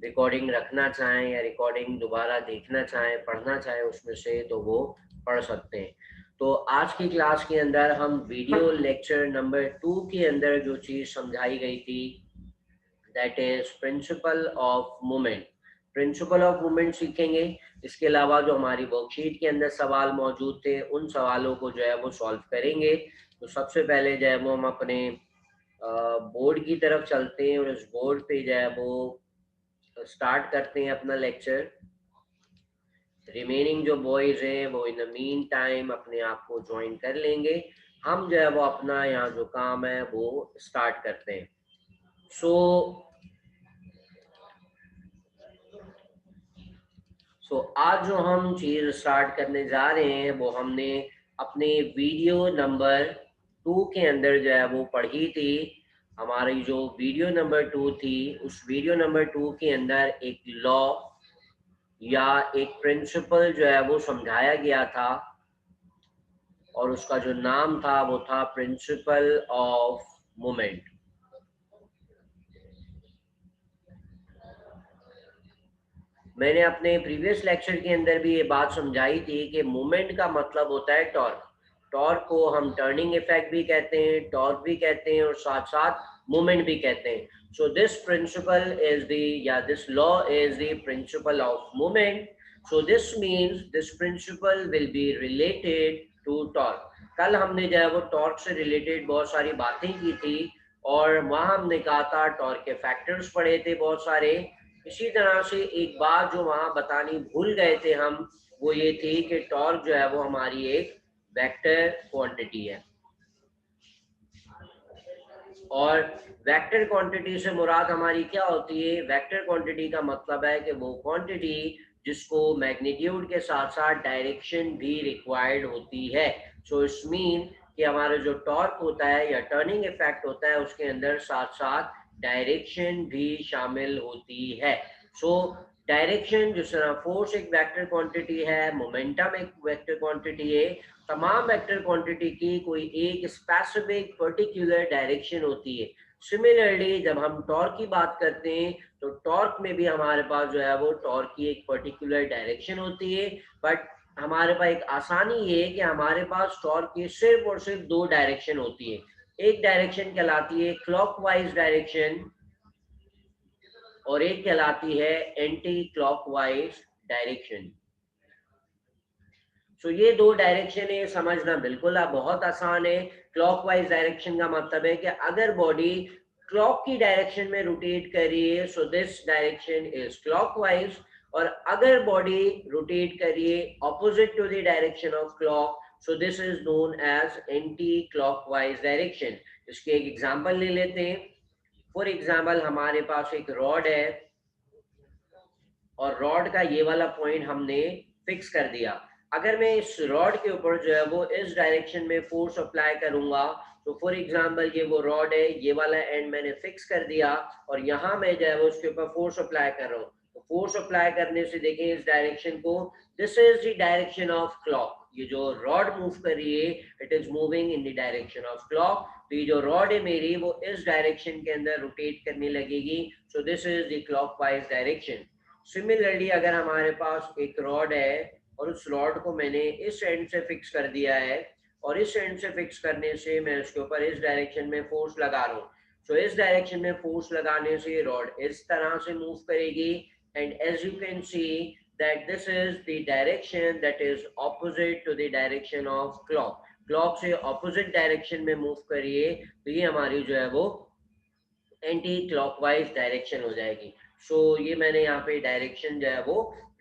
Recording रखना चाहें या रिकॉर्डिंग दोबारा देखना चाहें, पढ़ना चाहें उसमें से, तो वो पढ़ सकते हैं। तो आज की क्लास के अंदर हम वीडियो लेक्चर नंबर 2 के अंदर जो चीज़ समझाई गई थी, that is principal of movement. Principal of movement सीखेंगे। इसके अलावा जो हमारी वर्कशीट के अंदर सवाल मौजूद थे, उन सवालों को जो है वो सॉल्व करेंगे। तो सबसे पहले जो है वो हम अपने बोर्ड की तरफ चलते हैं और इस बोर्ड पे जो है वो स्टार्ट करते हैं अपना लेक्चर। रिमेनिंग जो बॉयज हैं वो इन द मीन टाइम अपने आप को ज्वाइन कर लेंगे। हम जो है वो अपना यहाँ जो काम है वो स्टार्ट करते हैं। सो आज जो हम चीज़ स्टार्ट करने जा रहे हैं वो हमने अपने वीडियो नंबर 2 के अंदर जो है वो पढ़ी थी। हमारी जो वीडियो नंबर 2 थी, उस वीडियो नंबर 2 के अंदर एक लॉ या एक प्रिंसिपल जो है वो समझाया गया था और उसका जो नाम था वो था प्रिंसिपल ऑफ मूवमेंट। मैंने अपने प्रीवियस लेक्चर के अंदर भी ये बात समझाई थी कि मूवमेंट का मतलब होता है टॉर्क। टॉर्क को हम टर्निंग इफेक्ट भी कहते हैं, टॉर्क भी कहते हैं और साथ साथ मूवमेंट भी कहते हैं। So this principle is the या this law is the principle of movement. So this means this principle will be related to torque. कल हमने जो है वो टॉर्क से रिलेटेड बहुत सारी बातें की थी और वहां हमने कहा था टॉर्क के फैक्टर्स पढ़े थे बहुत सारे। इसी तरह से एक बात जो वहां बतानी भूल गए थे हम, वो ये थी कि टॉर्क जो है वो हमारी एक वेक्टर क्वांटिटी है और वेक्टर क्वांटिटी से मुराद हमारी क्या होती है? वेक्टर क्वांटिटी का मतलब है कि वो क्वांटिटी जिसको मैग्नीट्यूड के साथ साथ डायरेक्शन भी रिक्वायर्ड होती है। सो इट्स मीन कि हमारा जो टॉर्क होता है या टर्निंग इफेक्ट होता है उसके अंदर साथ साथ डायरेक्शन भी शामिल होती है। सो डायरेक्शन जिस तरह फोर्स एक वेक्टर क्वांटिटी है, मोमेंटम एक वेक्टर क्वांटिटी है, तमाम वेक्टर क्वांटिटी की कोई एक स्पेसिफिक पर्टिकुलर डायरेक्शन होती है। सिमिलरली जब हम टॉर्क की बात करते हैं तो टॉर्क में भी हमारे पास जो है वो टॉर्क की एक पर्टिकुलर डायरेक्शन होती है। बट हमारे पास एक आसानी ये है कि हमारे पास टॉर्क की सिर्फ और सिर्फ दो डायरेक्शन होती है। एक डायरेक्शन कहलाती है क्लॉकवाइज डायरेक्शन और एक कहलाती है एंटी क्लॉकवाइज डायरेक्शन। सो ये दो डायरेक्शन है, समझना बिल्कुल आप बहुत आसान है। क्लॉकवाइज डायरेक्शन का मतलब है कि अगर बॉडी क्लॉक की डायरेक्शन में रोटेट कर रही है so this direction is clockwise, और अगर बॉडी रोटेट कर रही है opposite to the direction of clock so this is known as anti clockwise direction. इसके एक एग्जांपल ले लेते हैं। फॉर एग्जांपल हमारे पास एक रॉड है और रॉड का ये वाला पॉइंट हमने फिक्स कर दिया। अगर मैं इस रॉड के ऊपर जो है वो इस डायरेक्शन में फोर्स अप्लाई करूंगा, तो फॉर एग्जांपल ये वो रॉड है, ये वाला एंड मैंने फिक्स कर दिया और यहाँ मैं जो है वो उसके ऊपर फोर्स अप्लाई कर रहा हूँ। तो फोर्स अप्लाई करने से देखें इस डायरेक्शन को, this is the direction of clock. ये जो रॉड मूव कर रही है it is moving in the direction of clock. तो ये जो रॉड है मेरी वो इस डायरेक्शन के अंदर रोटेट करने लगेगी। सो this is the clockwise direction. Similarly अगर हमारे पास एक रॉड है और उस रॉड को मैंने इस एंड से फिक्स कर दिया है और इस एंड से फिक्स करने से मैं उसके ऊपर इस डायरेक्शन में फोर्स लगा रहा हूँ। सो इस डायरेक्शन में फोर्स लगाने से रॉड इस तरह से मूव करेगी and as you can see that this is the direction that is opposite to the direction of clock. Clock से ऑपोजिट डायरेक्शन में मूव करिए तो ये हमारी जो है वो एंटी क्लॉकवाइज डायरेक्शन हो जाएगी। सो ये मैंने यहाँ पे डायरेक्शन जो है वो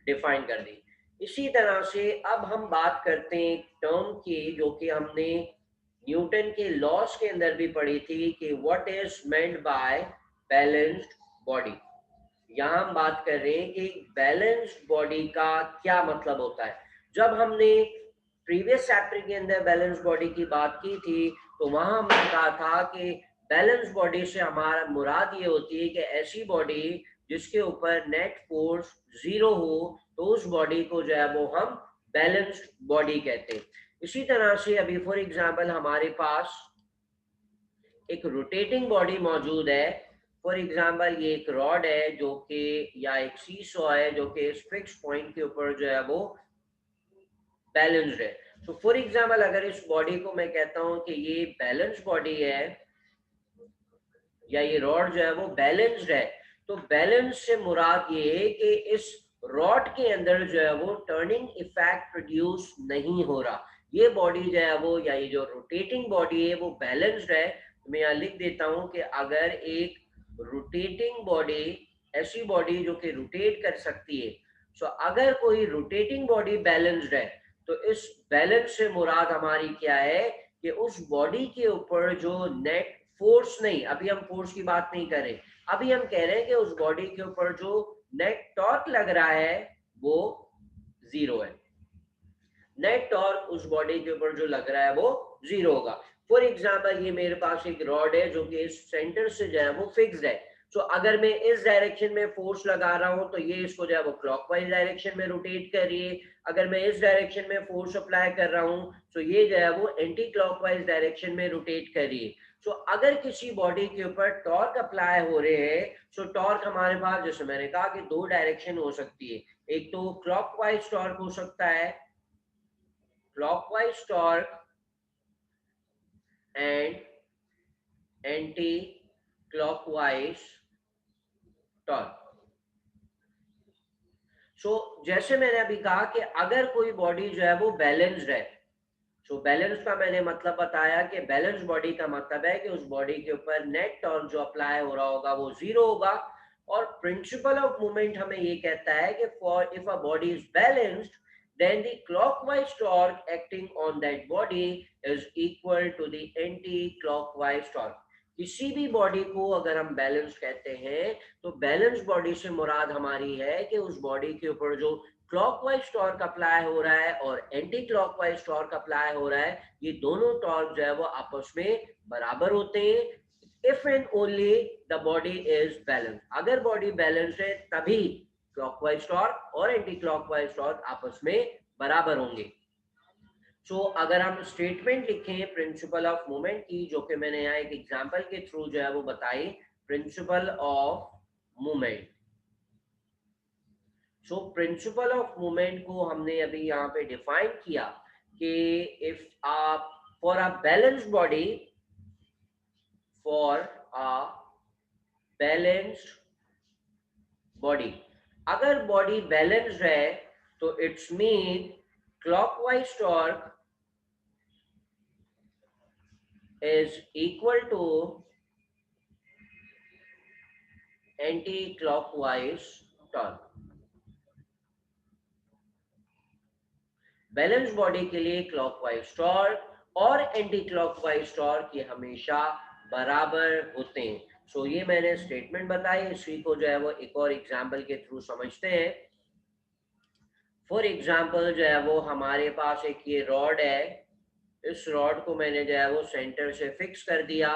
डिफाइन कर दी। इसी तरह से अब हम बात करते हैं टर्म की जो कि हमने न्यूटन के लॉस के अंदर भी पढ़ी थी कि what is meant by balanced body. यहाँ हम बात कर रहे हैं कि बैलेंस्ड बॉडी का क्या मतलब होता है। जब हमने प्रीवियस चैप्टर के अंदर बैलेंस बॉडी की बात की थी तो वहां हमने कहा था कि बैलेंस बॉडी से हमारा मुराद ये होती है कि ऐसी बॉडी जिसके ऊपर नेट फोर्स जीरो हो, तो उस बॉडी को जो है वो हम बैलेंस्ड बॉडी कहते हैं। इसी तरह से अभी फॉर एग्जांपल हमारे पास एक रोटेटिंग बॉडी मौजूद है फॉर एग्जांपल ये एक रॉड है जो कि या एक सीसॉ है जो कि इस फिक्स पॉइंट के ऊपर जो है वो बैलेंस्ड है। तो फॉर एग्जांपल अगर इस बॉडी को मैं कहता हूं कि ये बैलेंस बॉडी है या ये रॉड जो है वो बैलेंस्ड है, तो बैलेंस से मुराद ये है कि इस रॉड के अंदर जो है वो टर्निंग इफेक्ट प्रोड्यूस नहीं हो रहा। ये बॉडी जो है वो या ये जो रोटेटिंग बॉडी है वो बैलेंस्ड है। तो मैं यहाँ लिख देता हूं कि अगर एक रोटेटिंग बॉडी, ऐसी बॉडी जो कि रोटेट कर सकती है, सो अगर कोई रोटेटिंग बॉडी बैलेंस्ड है, तो इस बैलेंस से मुराद हमारी क्या है कि उस बॉडी के ऊपर जो नेट फोर्स नहीं, अभी हम फोर्स की बात नहीं कर रहे, अभी हम कह रहे हैं कि उस बॉडी के ऊपर जो नेट टॉर्क लग रहा है वो जीरो है। नेट टॉर्क उस बॉडी के ऊपर जो लग रहा है वो जीरो होगा। फॉर एग्जांपल ये मेरे पास एक रॉड है जो कि इस सेंटर से जो है वो फिक्स्ड है। तो अगर मैं इस डायरेक्शन में फोर्स लगा रहा हूं तो ये इसको जो है वो क्लॉकवाइज डायरेक्शन में रोटेट कर रही है। अगर मैं इस डायरेक्शन में फोर्स अप्लाई कर रहा हूं तो ये जो है वो एंटी क्लॉकवाइज डायरेक्शन में रोटेट कर रही है। तो अगर किसी बॉडी के ऊपर टॉर्क अप्लाई हो रहे हैं, तो टॉर्क हमारे पास, जैसे मैंने कहा कि दो डायरेक्शन हो सकती है, एक तो क्लॉकवाइज टॉर्क हो सकता है, clockwise torque and anti-clockwise torque। जैसे मैंने अभी कहा कि अगर कोई बॉडी जो है वो बैलेंस्ड है, बैलेंस का मैंने मतलब बताया कि बैलेंस बॉडी का मतलब है कि उस बॉडी के ऊपर नेट टॉर्क जो अप्लाई हो रहा होगा वो जीरो होगा। और प्रिंसिपल ऑफ मूवमेंट हमें ये कहता है कि for if a body is balanced, then the clockwise torque acting on that body is equal to the anti-clockwise torque। किसी भी बॉडी को अगर हम बैलेंस कहते हैं तो बैलेंस बॉडी से मुराद हमारी है कि उस बॉडी के ऊपर जो क्लॉकवाइज टॉर्क अप्लाई हो रहा है और एंटी क्लॉकवाइज टॉर्क अप्लाई हो रहा है, ये दोनों टॉर्क जो है वो आपस में बराबर होते हैं। If and only the body is balance, अगर बॉडी बैलेंस है तभी क्लॉकवाइज टॉर्क और एंटी क्लॉकवाइज टॉर्क आपस में बराबर होंगे। अगर हम स्टेटमेंट लिखें प्रिंसिपल ऑफ मूवमेंट की, जो कि मैंने यहाँ एक एग्जांपल के थ्रू जो है वो बताई, principal of movement. Principal of movement को हमने अभी यहाँ पे डिफाइन किया कि इफ आप for a balanced body, for a balanced body, अगर बॉडी बैलेंस्ड है तो it's mean clockwise torque is equal to anti-clockwise torque। Balance body के लिए क्लॉकवाइज टॉर्क और एंटी क्लॉकवाइज टॉर्क ये हमेशा बराबर होते हैं। ये मैंने स्टेटमेंट बताई, इसी को जो है वो एक और एग्जांपल के थ्रू समझते हैं। फॉर एग्जांपल जो है वो हमारे पास एक ये रॉड है, इस रॉड को मैंने जो है वो सेंटर से फिक्स कर दिया।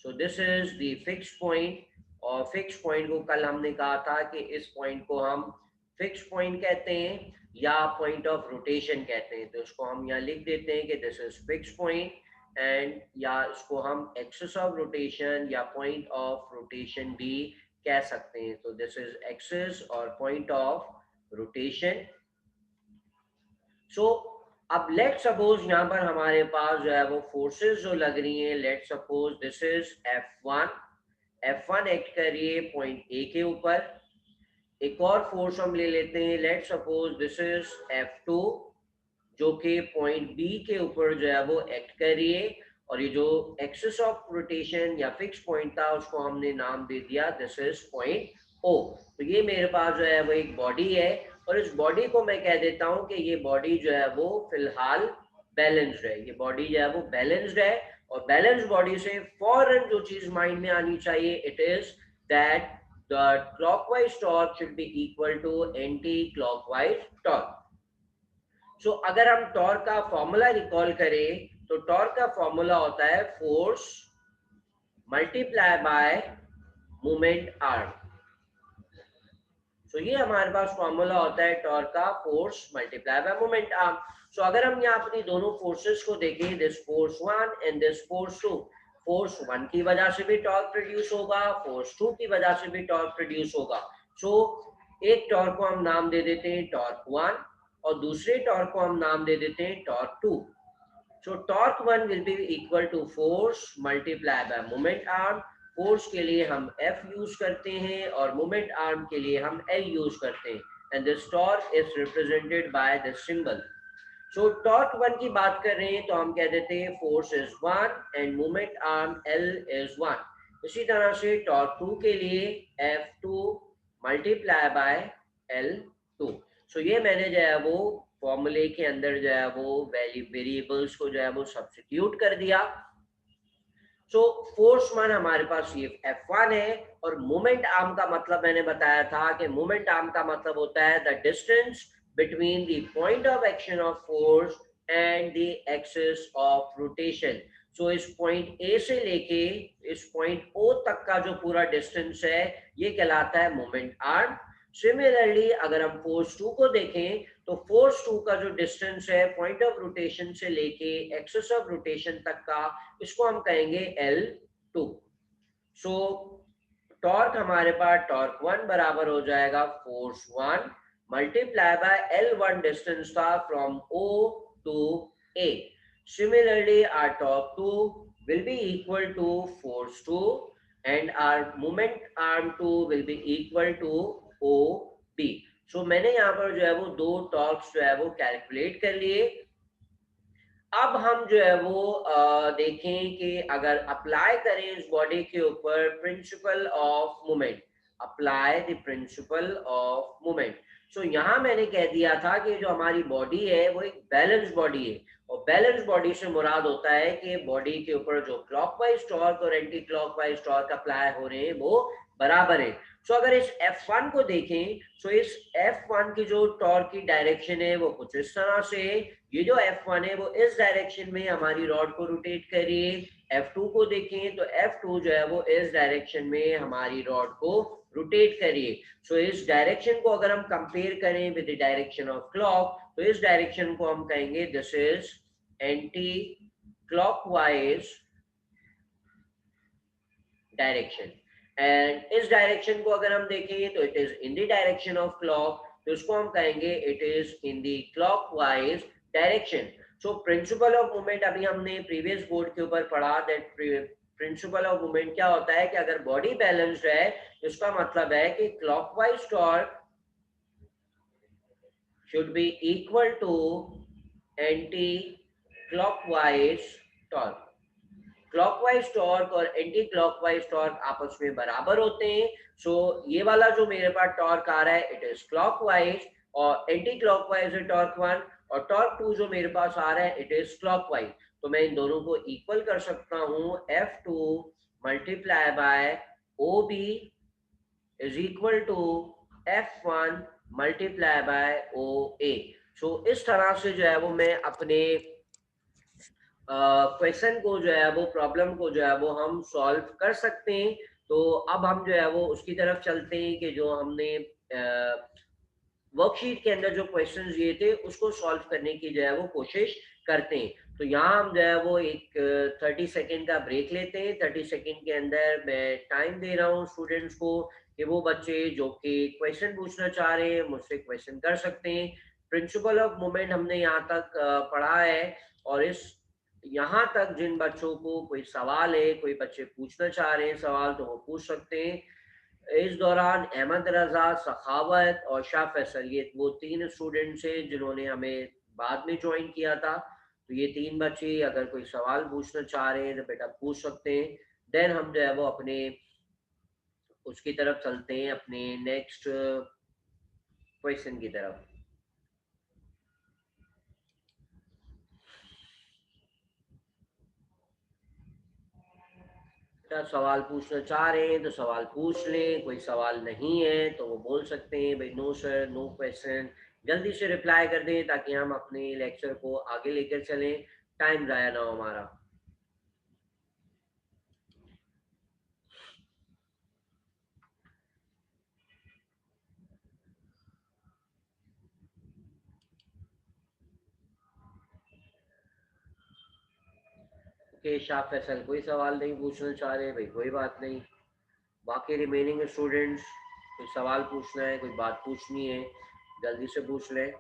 This is the fix point, और फिक्स पॉइंट को कल हमने कहा था कि इस पॉइंट को हम फिक्स पॉइंट कहते हैं या पॉइंट ऑफ रोटेशन कहते हैं। तो इसको हम यहाँ लिख देते हैं कि this is fix point and, या इसको हम एक्सिस ऑफ रोटेशन या पॉइंट ऑफ रोटेशन भी कह सकते हैं। तो दिस इज एक्सिस और पॉइंट ऑफ रोटेशन। अब लेट सपोज यहाँ पर हमारे पास जो है वो फोर्सेस जो लग रही हैं, let suppose this is F1 act कर रही है पॉइंट ए के ऊपर। एक और फोर्स हम ले लेते हैं, let suppose this is F2 जो कि पॉइंट बी के ऊपर जो है वो एक्ट कर रही है। और ये जो एक्सिस ऑफ रोटेशन या फिक्स पॉइंट था उसको हमने नाम दे दिया दिस इज पॉइंट ओ। तो ये मेरे पास जो है वो एक बॉडी है और इस बॉडी को मैं कह देता हूं कि ये बॉडी जो है वो फिलहाल बैलेंस्ड है। ये बॉडी जो है वो बैलेंस्ड है, और बैलेंस्ड बॉडी से फौरन जो चीज माइंड में आनी चाहिए, it is that the clockwise torque should be equal to anti clockwise torque. अगर हम टॉर्क का फॉर्मूला रिकॉल करें तो टॉर्क का फॉर्मूला होता है force multiply by moment arm. ये हमारे पास फॉर्मूला होता है टॉर्क का, force multiply by moment arm. अगर हम यहाँ अपनी दोनों फोर्सेस को देखें, this force 1 and this force 2, force 1 की वजह से भी टॉर्क प्रोड्यूस होगा, फोर्स 2 की वजह से भी टॉर्क प्रोड्यूस होगा। सो एक टॉर्क को हम नाम दे देते हैं टॉर्क 1 और दूसरे टॉर्क को हम नाम दे देते हैं torque 2। So torque 1 will be equal to force multiply by moment arm. Force के लिए हम F यूज करते हैं और मोमेंट आर्म के लिए हम L यूज करते हैं, and this torque is represented by this symbol. So torque 1 की बात कर रहे हैं तो हम कह देते हैं force is 1 and moment arm L is 1। इसी तरह से टॉर्क 2 के लिए F2 मल्टीप्लाई बाय L2। सो ये मैंने जो है वो फॉर्मूले के अंदर जो है वो वेरिएबल्स को जो है वो सब्स्टिट्यूट कर दिया। सो फोर्स वन हमारे पास ये F1 है, और मोमेंट आर्म का मतलब मैंने बताया था कि मोमेंट आर्म का मतलब होता है the distance between the point of action of force and the axis of rotation. So इस पॉइंट ए से लेके इस पॉइंट ओ तक का जो पूरा डिस्टेंस है ये कहलाता है मोमेंट आर्म। सिमिलरली अगर हम फोर्स 2 को देखें तो फोर्स 2 का जो डिस्टेंस है पॉइंट ऑफ रोटेशन से लेके एक्सिस ऑफ रोटेशन तक का, इसको हम कहेंगे L2। सो टॉर्क हमारे पास टॉर्क 1 बराबर हो जाएगा force 1 multiply by L1 distance था from O to A। Similarly, our torque 2 will be equal to force 2 and our moment arm 2 will be equal to OB। सो मैंने यहाँ पर जो है वो दो टॉर्क्स जो है वो कैलकुलेट कर लिए। अब हम जो है वो देखें कि अगर अप्लाई करें इस बॉडी के ऊपर principle of moment, apply the principle of moment. So यहाँ मैंने कह दिया था कि जो हमारी बॉडी है वो एक बैलेंस बॉडी है, और बैलेंस बॉडी से मुराद होता है कि बॉडी के ऊपर जो क्लॉकवाइज टॉर्क और एंटी क्लॉकवाइज टॉर्क अप्लाई हो रहे हैं वो बराबर है। सो अगर इस F1 को देखें, सो इस F1 की जो टॉर्क की डायरेक्शन है वो कुछ इस तरह से है। ये जो F1 है वो इस डायरेक्शन में हमारी रॉड को रोटेट कर रही है। F2 को देखें तो F2 जो है वो इस डायरेक्शन में हमारी रॉड को रोटेट कर रही है। सो इस डायरेक्शन को अगर हम कंपेयर करें with the direction of clock, तो इस डायरेक्शन को हम कहेंगे this is anti clockwise direction. And इस डायरेक्शन को अगर हम देखें तो it is in the direction of clock, तो इसको हम कहेंगे it is in the clockwise direction. So principal of movement अभी हमने प्रीवियस बोर्ड के ऊपर पढ़ा दैट प्रिंसिपल ऑफ मूवमेंट क्या होता है कि अगर बॉडी बैलेंस्ड है इसका मतलब है कि clockwise torque should be equal to anti clockwise torque। Clockwise torque और एंटी क्लॉकवाइज टॉर्क आपस में बराबर होते हैं। सो ये वाला जो मेरे पास टॉर्क आ रहा है इट इज क्लॉकवाइज, और एंटी क्लॉकवाइज है टॉर्क 1, और टॉर्क 2 जो मेरे पास आ रहा है इट इज क्लॉकवाइज। तो मैं इन दोनों को इक्वल कर सकता हूँ, F2 multiply by OB is equal to F1 multiply by OA। So इस तरह से जो है वो मैं अपने क्वेश्चन को जो है वो प्रॉब्लम को जो है वो हम सॉल्व कर सकते हैं। तो अब हम जो है वो उसकी तरफ चलते हैं कि जो हमने वर्कशीट के अंदर जो क्वेश्चंस दिए थे उसको सॉल्व करने की जो है वो कोशिश करते हैं। तो यहाँ हम जो है वो एक 30 सेकेंड का ब्रेक लेते हैं। 30 सेकेंड के अंदर मैं टाइम दे रहा हूँ स्टूडेंट्स को कि वो बच्चे जो कि क्वेश्चन पूछना चाह रहे हैं मुझसे क्वेश्चन कर सकते हैं। प्रिंसिपल ऑफ मूवमेंट हमने यहाँ तक पढ़ा है, और इस यहाँ तक जिन बच्चों को कोई सवाल है, कोई बच्चे पूछना चाह रहे हैं सवाल, तो वो पूछ सकते हैं। इस दौरान अहमद रजा, सखावत और शाह फैसल ये वो तीन स्टूडेंट्स हैं जिन्होंने हमें बाद में ज्वाइन किया था। तो ये तीन बच्चे अगर कोई सवाल पूछना चाह रहे हैं तो बेटा पूछ सकते हैं। देन हम जो है वो अपने उसकी तरफ चलते हैं, अपने नेक्स्ट क्वेश्चन की तरफ। सवाल पूछना चाह रहे हैं तो सवाल पूछ लें, कोई सवाल नहीं है तो वो बोल सकते हैं भाई नो सर, नो क्वेश्चन। जल्दी से रिप्लाई कर दें ताकि हम अपने लेक्चर को आगे लेकर चलें, टाइम ज़ाया ना हो हमारा। के शाह फैसल कोई सवाल नहीं पूछना चाह रहे भाई, कोई बात नहीं। बाकी रिमेनिंग स्टूडेंट्स कोई सवाल पूछना है, कोई बात पूछनी है, जल्दी से पूछ लें।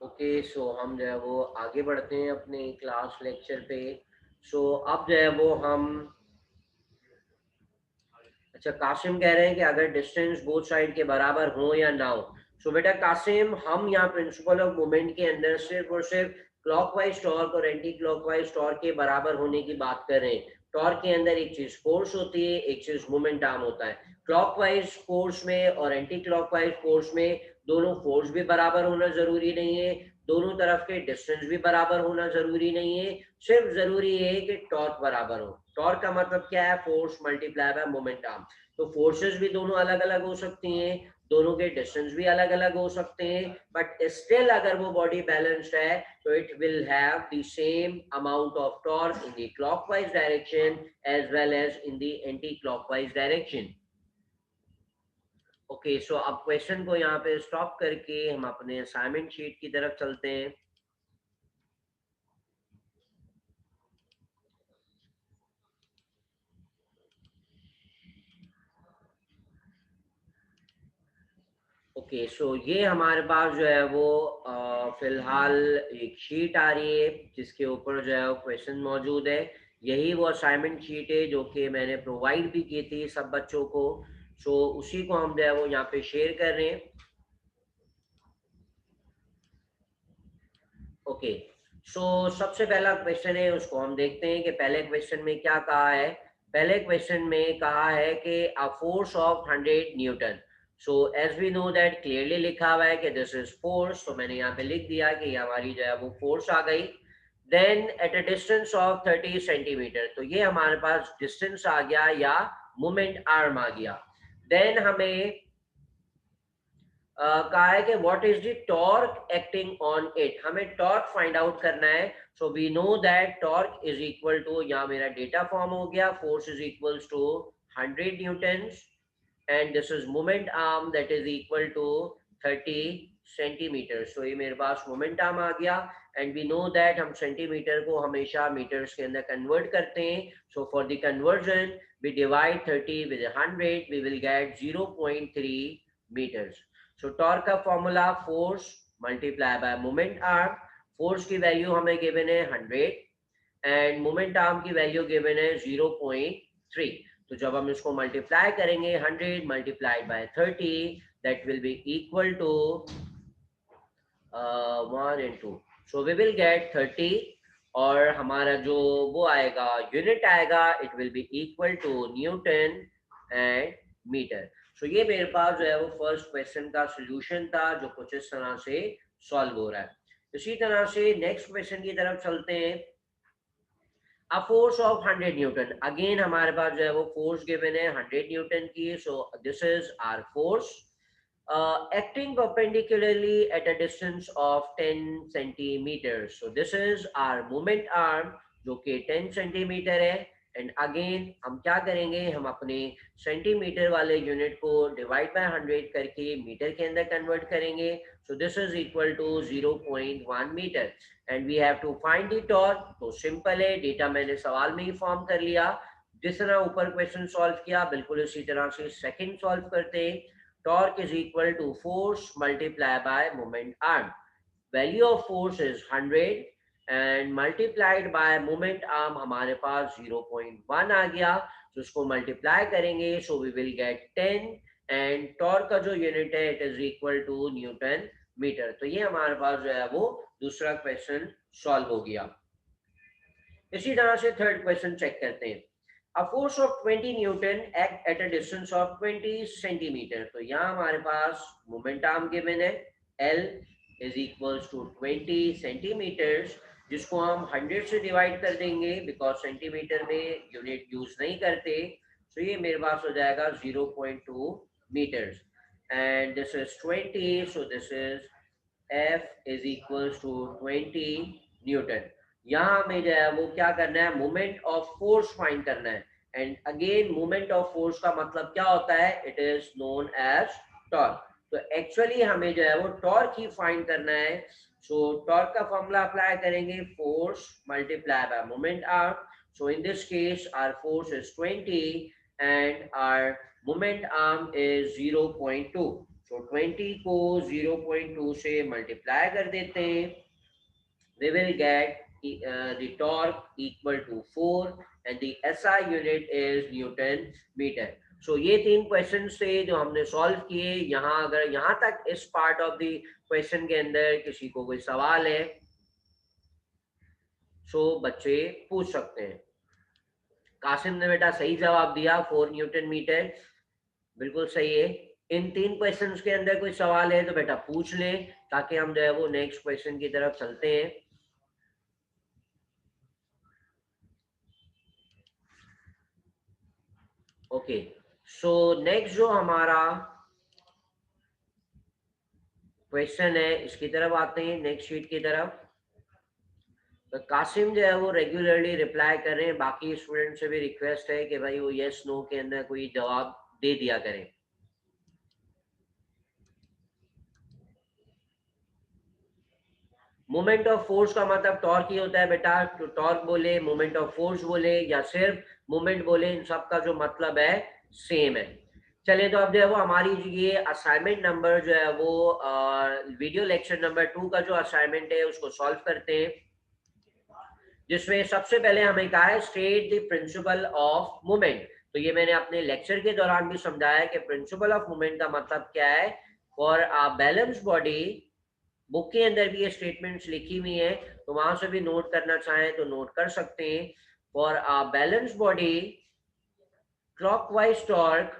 ओके, सो हम जो है वो आगे बढ़ते हैं अपने क्लास लेक्चर पे। सो अब जो है वो हम, अच्छा कासिम कह रहे हैं कि अगर डिस्टेंस बोथ साइड के बराबर हो या ना हो। सो बेटा कासिम, हम यहाँ प्रिंसिपल ऑफ मोमेंट के अंदर सिर्फ और सिर्फ क्लॉकवाइज टॉर्क और एंटी क्लॉकवाइज टॉर्क के बराबर होने की बात कर रहे हैं। टॉर्क के अंदर एक चीज फोर्स होती है, एक चीज मोमेंट आर्म होता है। क्लॉकवाइज फोर्स में और एंटी क्लॉकवाइज फोर्स में दोनों फोर्स भी बराबर होना जरूरी नहीं है, दोनों तरफ के डिस्टेंस भी बराबर होना जरूरी नहीं है। सिर्फ जरूरी है कि टॉर्क बराबर हो। टॉर्क का मतलब क्या है? Force multiply by moment arm. तो फोर्सेस भी दोनों अलग अलग हो सकती हैं, दोनों के डिस्टेंस भी अलग अलग हो सकते हैं, बट स्टिल अगर वो बॉडी बैलेंस्ड है तो it will have the same amount of torque in the clockwise direction as well as in the anti clockwise direction. Okay, so अब क्वेश्चन को यहाँ पे स्टॉप करके हम अपने असाइनमेंट शीट की तरफ चलते हैं। ओके, सो ये हमारे पास जो है वो फिलहाल एक शीट आ रही है जिसके ऊपर जो है वो क्वेश्चन मौजूद है। यही वो असाइनमेंट शीट है जो कि मैंने प्रोवाइड भी की थी सब बच्चों को। सो उसी को हम जो है वो यहाँ पे शेयर कर रहे हैं। ओके, सो सबसे पहला क्वेश्चन है उसको हम देखते हैं कि पहले क्वेश्चन में क्या कहा है। पहले क्वेश्चन में कहा है कि a force of 100 newton. So as we know that clearly लिखा हुआ है कि दिस इज फोर्स, तो मैंने यहाँ पे लिख दिया कि हमारी जो है वो फोर्स आ गई। Then at a distance of 30 centimeter, तो ये हमारे पास डिस्टेंस आ गया या मोमेंट आर्म आ गया। देन हमें कहा है कि what is the torque acting on it, हमें टॉर्क फाइंड आउट करना है। So we know that torque is equal to, यहाँ मेरा डेटा फॉर्म हो गया, force is equals to 100 newtons and this is moment arm that is equal to 30 centimetre. So ये मेरे पास मोमेंट आर्म आ गया एंड वी नो दैट हम सेंटीमीटर को हमेशा मीटर्स के अंदर कन्वर्ट करते हैं। So for the conversion we divide 30 with 100, we will get 0.3 meters. So torque का formula force multiply by moment arm. Force की वैल्यू हमें गिवन है 100 एंड मोमेंट आर्म की वैल्यू गिवन है 0.3। तो जब हम इसको मल्टीप्लाई करेंगे 100 multiplied by 30, that will be equal to 1 into, so we will get 30 और हमारा जो वो आएगा यूनिट आएगा, it will be equal to newton and metre. So ये मेरे पास जो है वो फर्स्ट क्वेश्चन का सोल्यूशन था जो कुछ इस तरह से सॉल्व हो रहा है। इसी तरह से नेक्स्ट क्वेश्चन की तरफ चलते हैं। अ फोर्स ऑफ 100 न्यूटन, अगेन हमारे पास जो है वो फोर्स गिवन है 100 न्यूटन की। So this is our force acting perpendicularly at a distance of 10 centimeters. So this is our moment arm जो कि 10 सेंटीमीटर है। एंड अगेन हम क्या करेंगे, हम अपने सेंटीमीटर वाले यूनिट को डिवाइड बाय 100 करके मीटर के अंदर कन्वर्ट करेंगे। So this is equal to 0.1 meter and we have to find the torque. तो सिंपल है, डेटा मैंने सवाल में ही फॉर्म कर लिया। जिस तरह ऊपर क्वेश्चन सॉल्व किया बिल्कुल इसी तरह से सेकंड सॉल्व करते हैं। Torque is equal to force multiplied by moment arm. Value of force is 100 and multiplied by moment arm हमारे पास 0.1 आ गया। तो उसको मल्टीप्लाई करेंगे so we will get 10 and torque का जो यूनिट है it is equal to newton meter. तो ये हमारे पास जो है वो दूसरा क्वेश्चन सॉल्व हो गया। इसी तरह से थर्ड क्वेश्चन चेक करते हैं। A force of 20 newton act at a distance of 20 centimetre. तो यहाँ हमारे पास मोमेंट आर्म गिवन है L is equals to 20 centimetres जिसको हम 100 से डिवाइड कर देंगे बिकॉज सेंटीमीटर में यूनिट यूज नहीं करते। तो ये मेरे पास हो जाएगा 0.2 metres and this is 20, so this is F is equals to 20 newton. यहाँ हमें जो है वो क्या करना है, मोमेंट ऑफ फोर्स फाइंड करना है। And again moment of force का मतलब क्या होता है, it is known as torque. तो एक्चुअली हमें जो है वो टॉर्क ही फाइंड करना है। सो टॉर्क का फॉर्मूला अप्लाई करेंगे, force multiply by moment arm. So in this case our force is 20 and our moment arm is 0.2। तो 20 को 0.2 से मल्टीप्लाई कर देते हैं, we will get the torque equal to 4 and the SI unit is Newton meter. So ये तीन question थे जो हमने सॉल्व किए। यहाँ अगर यहाँ तक इस पार्ट ऑफ द क्वेश्चन के अंदर किसी को कोई सवाल है सो बच्चे पूछ सकते हैं। कासिम ने बेटा सही जवाब दिया, 4 न्यूटन मीटर, बिल्कुल सही है। इन तीन क्वेश्चंस के अंदर कोई सवाल है तो बेटा पूछ लें ताकि हम जो है वो नेक्स्ट क्वेश्चन की तरफ चलते हैं। ओके, सो नेक्स्ट जो हमारा क्वेश्चन है इसकी तरफ आते हैं, नेक्स्ट शीट की तरफ। तो कासिम जो है वो रेगुलरली रिप्लाई कर रहे हैं, बाकी स्टूडेंट से भी रिक्वेस्ट है कि भाई वो यस नो के अंदर कोई जवाब दे दिया करें। मोमेंट ऑफ फोर्स का मतलब टॉर्क ही होता है बेटा। तो टॉर्क बोले, मोमेंट ऑफ फोर्स बोले या सिर्फ मोमेंट बोले, इन सब का जो मतलब है सेम है। चलिए तो अब जो है वो हमारी ये असाइनमेंट नंबर जो है वो वीडियो लेक्चर नंबर 2 का जो असाइनमेंट है उसको सॉल्व करते हैं, जिसमें सबसे पहले हमें कहा है state the principle of moment. तो ये मैंने अपने लेक्चर के दौरान भी समझाया कि प्रिंसिपल ऑफ मोमेंट का मतलब क्या है। For a balance body, book के अंदर भी ये स्टेटमेंट्स लिखी हुई है, तो वहां से भी नोट करना चाहें तो नोट कर सकते हैं। For a balance body, clockwise torque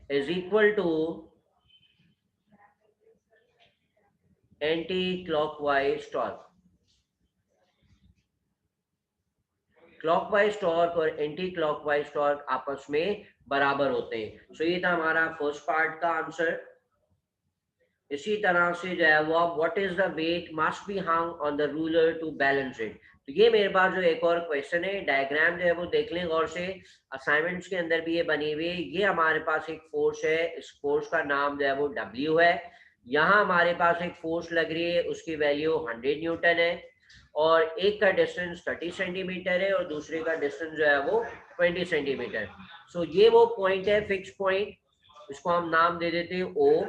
is equal to anti-clockwise torque। Clockwise torque और एंटी क्लॉकवाइज टॉर्क आपस में बराबर होते हैं। सो ये था हमारा फर्स्ट पार्ट का आंसर। इसी तरह से जो है वो what is the weight must be hung on the ruler to balance it. तो ये मेरे पास जो एक और क्वेश्चन है, डायग्राम जो है वो देख लें गौर से, असाइनमेंट्स के अंदर भी ये बनी हुई है। ये हमारे पास एक फोर्स है, इस फोर्स का नाम जो है वो W है। यहाँ हमारे पास एक फोर्स लग रही है, उसकी वैल्यू 100 न्यूटन है और एक का डिस्टेंस 30 सेंटीमीटर है और दूसरे का डिस्टेंस जो है वो 20 सेंटीमीटर। सो ये वो पॉइंट है, फिक्स पॉइंट, इसको हम नाम दे देते हैं O।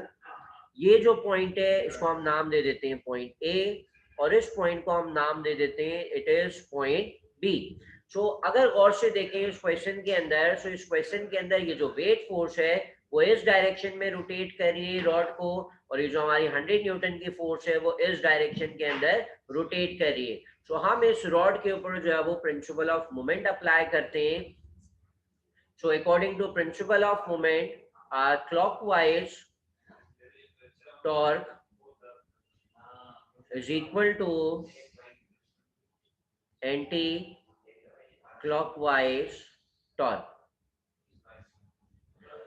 ये जो पॉइंट है इसको हम नाम दे देते हैं पॉइंट ए और इस पॉइंट को हम नाम दे देते हैं इट इज पॉइंट बी। सो अगर गौर से देखें इस क्वेश्चन के अंदर, सो इस क्वेश्चन के अंदर ये जो वेट फोर्स है वो इस डायरेक्शन में रोटेट कर रही है रॉड को, और ये जो हमारी 100 न्यूटन की फोर्स है वो इस डायरेक्शन के अंदर रोटेट कर रही है। सो हम इस रॉड के ऊपर जो है वो प्रिंसिपल ऑफ मोमेंट अप्लाई करते हैं। So according to principle of moment, clockwise torque is equal to anti-clockwise torque।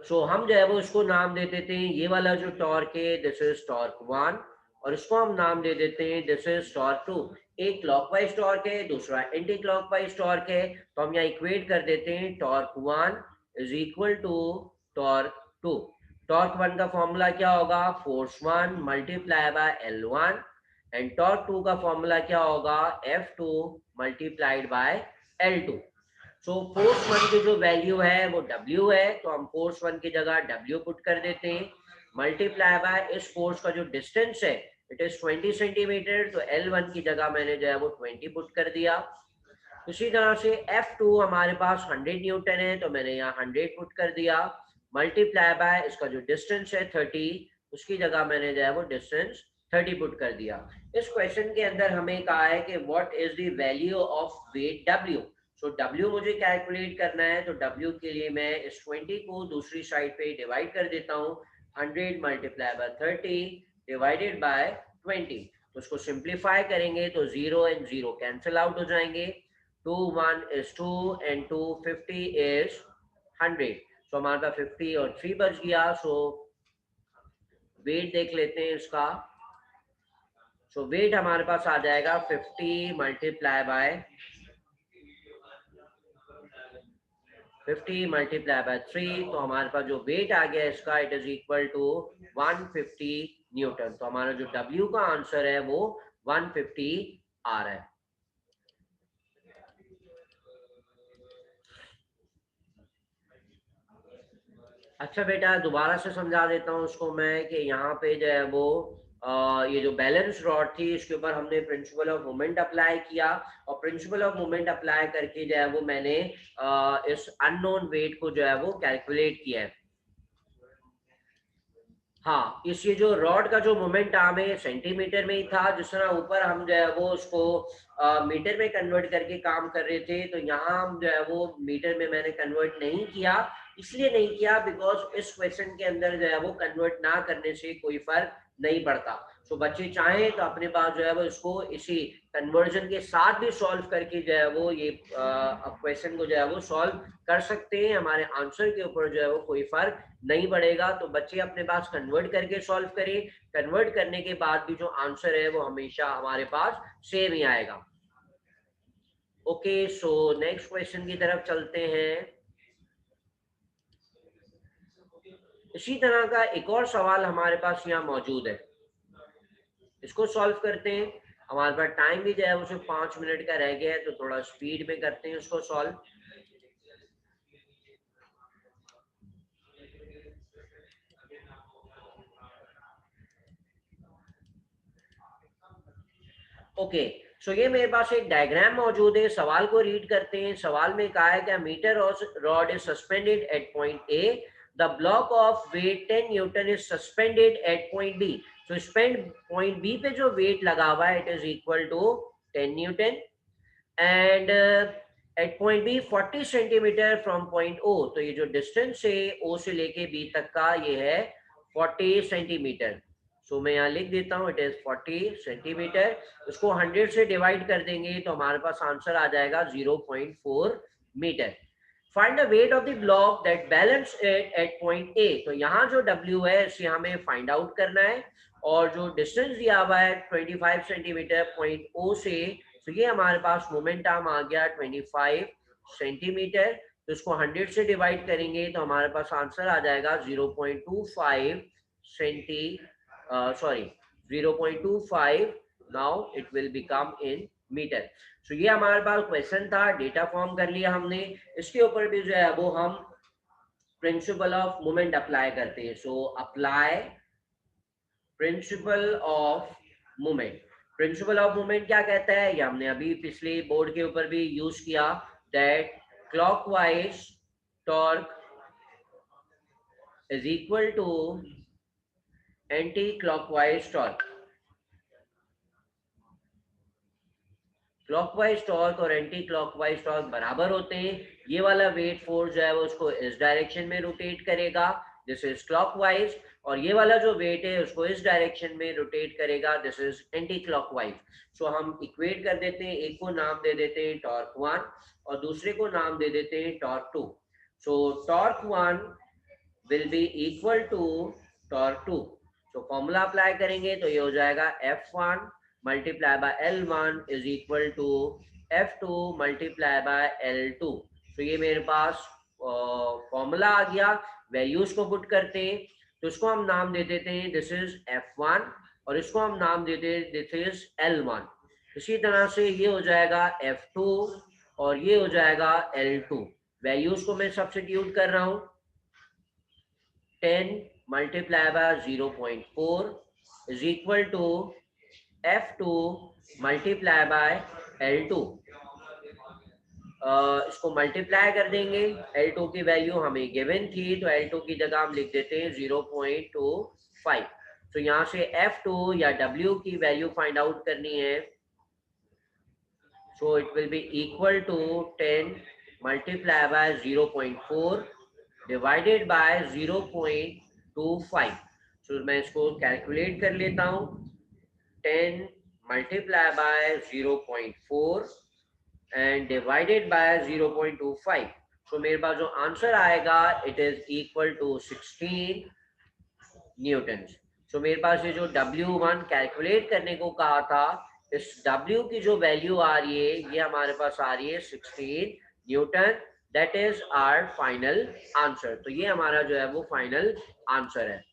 सो हम जो है वो इसको नाम दे देते हैं, ये वाला जो टॉर्क है दिस इज टॉर्क 1 और इसको हम नाम दे देते हैं दिस इज टॉर्क 2। एक क्लॉकवाइज टॉर्क है, दूसरा एंटी क्लॉकवाइज टॉर्क है, तो हम यहाँ इक्वेट कर देते हैं torque 1 is equal to torque 2। Torque 1 का फॉर्मूला क्या होगा, force 1 multiply by L1 and torque 2 का फॉर्मूला क्या होगा, F2 multiplied by L2। So force 1 की जो वैल्यू है वो W है, तो हम फोर्स 1 की जगह W पुट कर देते हैं, मल्टीप्लाई बाय इस फोर्स का जो डिस्टेंस है इट इज 20 सेंटीमीटर, तो L1 की जगह मैंने जो है वो 20 पुट कर दिया। उसी तरह से F2 हमारे पास 100 न्यूटन है, तो मैंने यहाँ 100 पुट कर दिया, मल्टीप्लाई बाय इसका जो डिस्टेंस है 30, उसकी जगह मैंने जो है वो डिस्टेंस 30 पुट कर दिया। इस क्वेश्चन के अंदर हमें कहा है कि what is the value of weight W। सो W मुझे कैलकुलेट करना है, तो W के लिए मैं इस 20 को दूसरी साइड पे डिवाइड कर देता हूँ, 100 मल्टीप्लाई बाय 30 डिवाइडेड बाय 20। तो उसको सिंप्लीफाई करेंगे तो 0 एंड 0 कैंसिल आउट हो जाएंगे। 2 1 is 2 and 2 50 is 100। सो हमारे पास 50 और 3 बच गया। सो वेट देख लेते हैं इसका। सो वेट हमारे पास आ जाएगा 50 मल्टीप्लाई बाय 3। तो हमारे पास जो वेट आ गया इसका it is equal to 150 newton. तो हमारा जो W का आंसर है वो 150 आ रहा है। अच्छा बेटा दोबारा से समझा देता हूँ उसको मैं कि यहाँ पे जो है वो ये जो बैलेंस रॉड थी इसके ऊपर हमने प्रिंसिपल ऑफ मोमेंट अप्लाई किया और प्रिंसिपल ऑफ मोमेंट अप्लाई करके जो है वो मैंने इस अननोन वेट को जो है वो कैलकुलेट किया है। हाँ, इस ये जो रॉड का जो मोमेंट आर्म है सेंटीमीटर में ही था, जिस तरह ऊपर हम जो है वो उसको मीटर में कन्वर्ट करके काम कर रहे थे, तो यहाँ हम जो है वो मीटर में मैंने कन्वर्ट नहीं किया। इसलिए नहीं किया बिकॉज इस क्वेश्चन के अंदर जो है वो कन्वर्ट ना करने से कोई फर्क नहीं पड़ता। तो बच्चे चाहें तो अपने पास जो है वो इसको इसी कन्वर्जन के साथ भी सॉल्व करके जो है वो ये क्वेश्चन को जो है वो सॉल्व कर सकते हैं। हमारे आंसर के ऊपर जो है वो कोई फर्क नहीं पड़ेगा। तो बच्चे अपने पास कन्वर्ट करके सॉल्व करें। कन्वर्ट करने के बाद भी जो आंसर है वो हमेशा हमारे पास सेम ही आएगा। ओके, सो नेक्स्ट क्वेश्चन की तरफ चलते हैं। इसी तरह का एक और सवाल हमारे पास यहाँ मौजूद है, इसको सॉल्व करते हैं। हमारे पास टाइम भी जो है वो सिर्फ 5 मिनट का रह गया है, तो थोड़ा स्पीड में करते हैं उसको सॉल्व। ओके, सो ये मेरे पास एक डायग्राम मौजूद है। सवाल को रीड करते हैं। सवाल में कहा है कि metre rod is suspended at point A, the block of weight 10 newton is suspended at point B. तो स्पेंड पॉइंट बी पे जो वेट लगा हुआ है it is equal to 10 newton and at point B 40 centimetre from point O. तो ये जो distance है ओ से लेके बी तक का ये है 40 सेंटीमीटर। सो मैं यहाँ लिख देता हूँ इट इज 40 सेंटीमीटर। उसको 100 से डिवाइड कर देंगे तो हमारे पास आंसर आ जाएगा 0.4 metre. Find the weight of the block that balance it at point A. तो यहाँ जो W है इसे हमें फाइंड आउट करना है और जो डिस्टेंस दिया हुआ है 25 सेंटीमीटर पॉइंट O से, तो ये हमारे पास मोमेंट आर्म आ गया 25 सेंटीमीटर। तो इसको 100 से डिवाइड करेंगे तो हमारे पास आंसर आ जाएगा 0.25 centi sorry 0.25। Now it will become in metre. So ये हमारे पास क्वेश्चन था, डेटा फॉर्म कर लिया हमने। इसके ऊपर भी जो है वो हम प्रिंसिपल ऑफ मोमेंट अप्लाई करते हैं। So apply principal of moment. Principal of moment क्या कहता है, ये हमने अभी पिछले बोर्ड के ऊपर भी यूज किया, that clockwise torque is equal to anti clockwise torque. Clockwise torque और एंटी क्लॉकवाइज टॉर्क बराबर होते हैं। ये वाला वेट फोर्स जो है वो उसको इस डायरेक्शन में रोटेट करेगा, दिस इज क्लॉकवाइज, और ये वाला जो वेट है उसको इस डायरेक्शन में रोटेट करेगा, दिस इज एंटी क्लॉकवाइज। सो हम इक्वेट कर देते हैं, एक को नाम दे देते हैं टॉर्क 1 और दूसरे को नाम दे देते हैं torque 2। So torque 1 will be equal to torque 2। So formula apply करेंगे तो ये हो जाएगा F1 multiply by L1 is equal to F2 multiply by L2। तो ये मेरे पास फॉर्मूला आ गया। वैल्यूज को पुट करते हैं तो इसको हम नाम दे देते हैं दिस इज F1 और इसको हम नाम देते हैं दिस इज L1। इसी तरह से ये हो जाएगा F2 और ये हो जाएगा L2। वैल्यूज को मैं सब्स्टिट्यूट कर रहा हूँ। 10 multiply by 0.4 is equal to F2 multiply by L2। इसको मल्टीप्लाई कर देंगे, L2 की वैल्यू हमें गिवन थी तो L2 की जगह हम लिख देते हैं 0.25। तो यहाँ से F2 या W की वैल्यू फाइंड आउट करनी है। So it will be equal to 10 multiply by 0.4 divided by 0.25। So मैं इसको कैलकुलेट कर लेता हूँ। 10 multiplied by 0.4 and divided by 0.25. So मेरे पास जो आंसर आएगा it is equal to 16 newton. So मेरे पास ये जो W1 कैलकुलेट करने को कहा था, इस W की जो वैल्यू आ रही है ये हमारे पास आ रही है 16 newton. That is our final answer. तो ये हमारा जो है वो फाइनल आंसर है।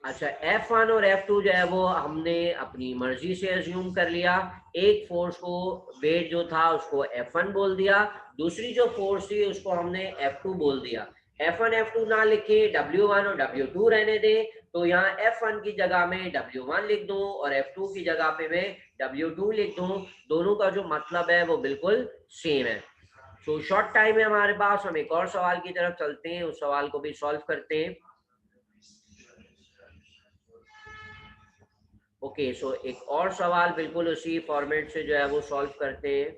अच्छा, F1 और F2 जो है वो हमने अपनी मर्जी से अज्यूम कर लिया। एक फोर्स को, वेट जो था उसको F1 बोल दिया, दूसरी जो फोर्स थी उसको हमने F2 बोल दिया। F1 F2 ना लिखे, W1 और W2 रहने दें, तो यहाँ F1 की जगह में W1 लिख दूं और F2 की जगह पे मैं W2 लिख दूं। दोनों का जो मतलब है वो बिल्कुल सेम है। तो शॉर्ट टाइम है हमारे पास, हम एक और सवाल की तरफ चलते हैं, उस सवाल को भी सॉल्व करते हैं। ओके, सो एक और सवाल बिल्कुल उसी फॉर्मेट से जो है वो सॉल्व करते हैं।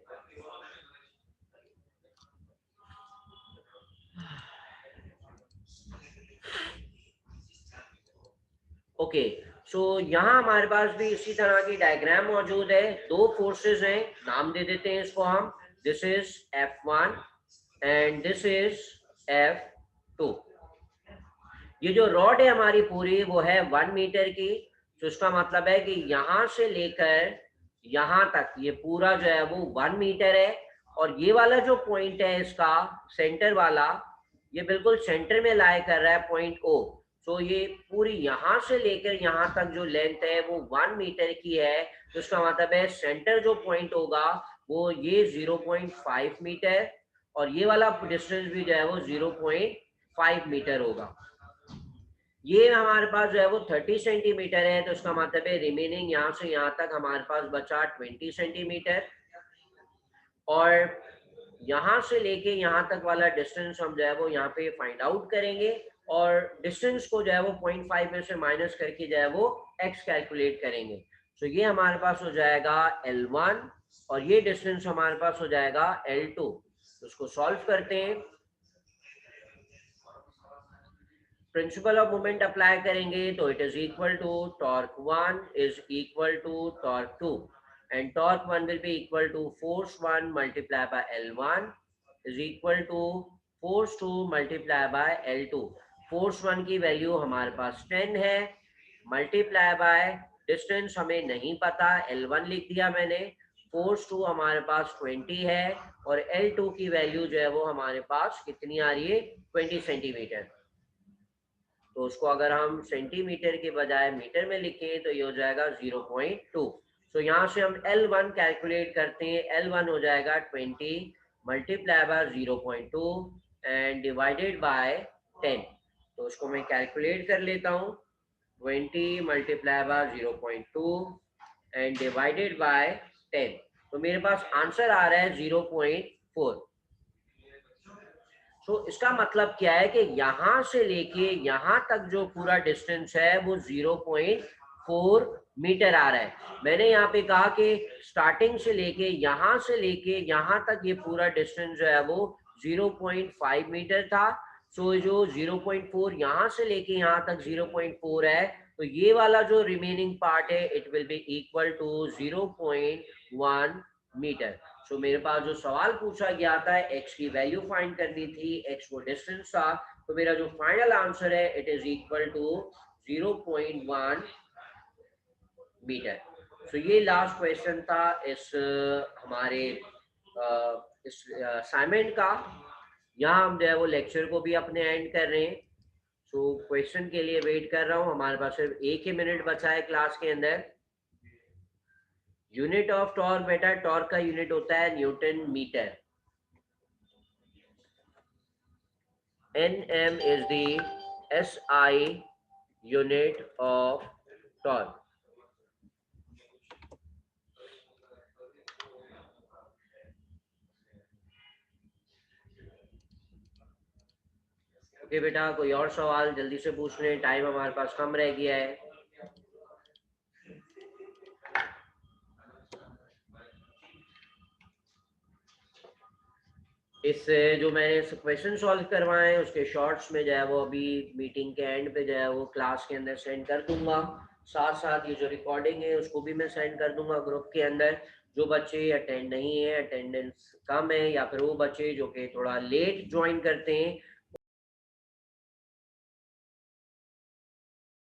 ओके, सो यहाँ हमारे पास भी इसी तरह की डायग्राम मौजूद है। दो फोर्सेस हैं, नाम दे देते हैं इसको हम। This is F1 and this is F2। ये जो रॉड है हमारी पूरी वो है 1 मीटर की। तो इसका मतलब है कि यहाँ से लेकर यहाँ तक ये पूरा जो है वो 1 मीटर है। और ये वाला जो पॉइंट है इसका सेंटर वाला, ये बिल्कुल सेंटर में लाई कर रहा है पॉइंट O। सो ये पूरी यहाँ से लेकर यहाँ तक जो लेंथ है वो 1 मीटर की है। तो इसका मतलब है सेंटर जो पॉइंट होगा वो ये 0.5 मीटर, और ये वाला डिस्टेंस भी जो है वो 0.5 मीटर होगा। ये हमारे पास जो है वो 30 सेंटीमीटर है। तो इसका मतलब है रिमेनिंग यहाँ से यहाँ तक हमारे पास बचा 20 सेंटीमीटर। और यहाँ से लेके यहाँ तक वाला डिस्टेंस हम जो है वो यहाँ पे फाइंड आउट करेंगे, और डिस्टेंस को जो है वो 0.5 में से माइनस करके जो है वो x कैलकुलेट करेंगे। तो ये हमारे पास हो जाएगा L1 और ये डिस्टेंस हमारे पास हो जाएगा L2। तो उसको सॉल्व करते हैं। प्रिंसिपल ऑफ मोमेंट अप्लाई करेंगे तो it is equal to torque 1 is equal to torque 2 and torque 1 will be equal to force 1 multiply by L1 is equal to force 2 multiply by L2। Force 1 की value हमारे पास 10 है, multiply by distance हमें नहीं पता, L1 लिख दिया मैंने। Force 2 हमारे पास 20 है और L2 की वैल्यू जो है वो हमारे पास कितनी आ रही है, 20 सेंटीमीटर। तो उसको अगर हम सेंटीमीटर के बजाय मीटर में लिखें तो ये हो जाएगा 0.2। तो यहाँ से हम L1 कैलकुलेट करते हैं। L1 हो जाएगा 20 multiply by 0.2 and divided by 10। तो उसको मैं कैलकुलेट कर लेता हूँ। 20 multiply by 0.2 and divided by 10। तो मेरे पास आंसर आ रहा है 0.4। तो इसका मतलब क्या है कि यहां से लेके यहां तक जो पूरा डिस्टेंस है वो 0.4 मीटर आ रहा है। मैंने यहाँ पे कहा कि स्टार्टिंग से लेके यहां तक ये पूरा डिस्टेंस जो है वो 0.5 मीटर था। सो जो 0.4 यहाँ से लेके यहाँ तक 0.4 है, तो ये वाला जो रिमेनिंग पार्ट है it will be equal to 0.1 metre. तो मेरे पास जो सवाल पूछा गया था, x की वैल्यू फाइंड करनी थी, x वो डिस्टेंस था। तो मेरा जो फाइनल आंसर है it is equal to 0.1 metre. तो ये लास्ट क्वेश्चन था इस हमारे इस असाइनमेंट का। यहाँ हम जो है वो लेक्चर को भी अपने एंड कर रहे हैं। तो क्वेश्चन के लिए वेट कर रहा हूँ। हमारे पास सिर्फ 1 ही मिनट बचा है क्लास के अंदर। यूनिट ऑफ टॉर्क, बेटा टॉर्क का यूनिट होता है newton metre. Nm is the SI unit of torque. Okay बेटा, कोई और सवाल जल्दी से पूछ लें, टाइम हमारे पास कम रह गया है। इस जो मैंने क्वेश्चन सॉल्व करवाए हैं उसके शॉर्ट्स में जो है वो अभी मीटिंग के एंड पे जो है वो क्लास के अंदर सेंड कर दूंगा। साथ साथ ये जो रिकॉर्डिंग है उसको भी मैं सेंड कर दूंगा ग्रुप के अंदर। जो बच्चे अटेंड नहीं है, अटेंडेंस कम है, या फिर वो बच्चे जो कि थोड़ा लेट ज्वाइन करते हैं,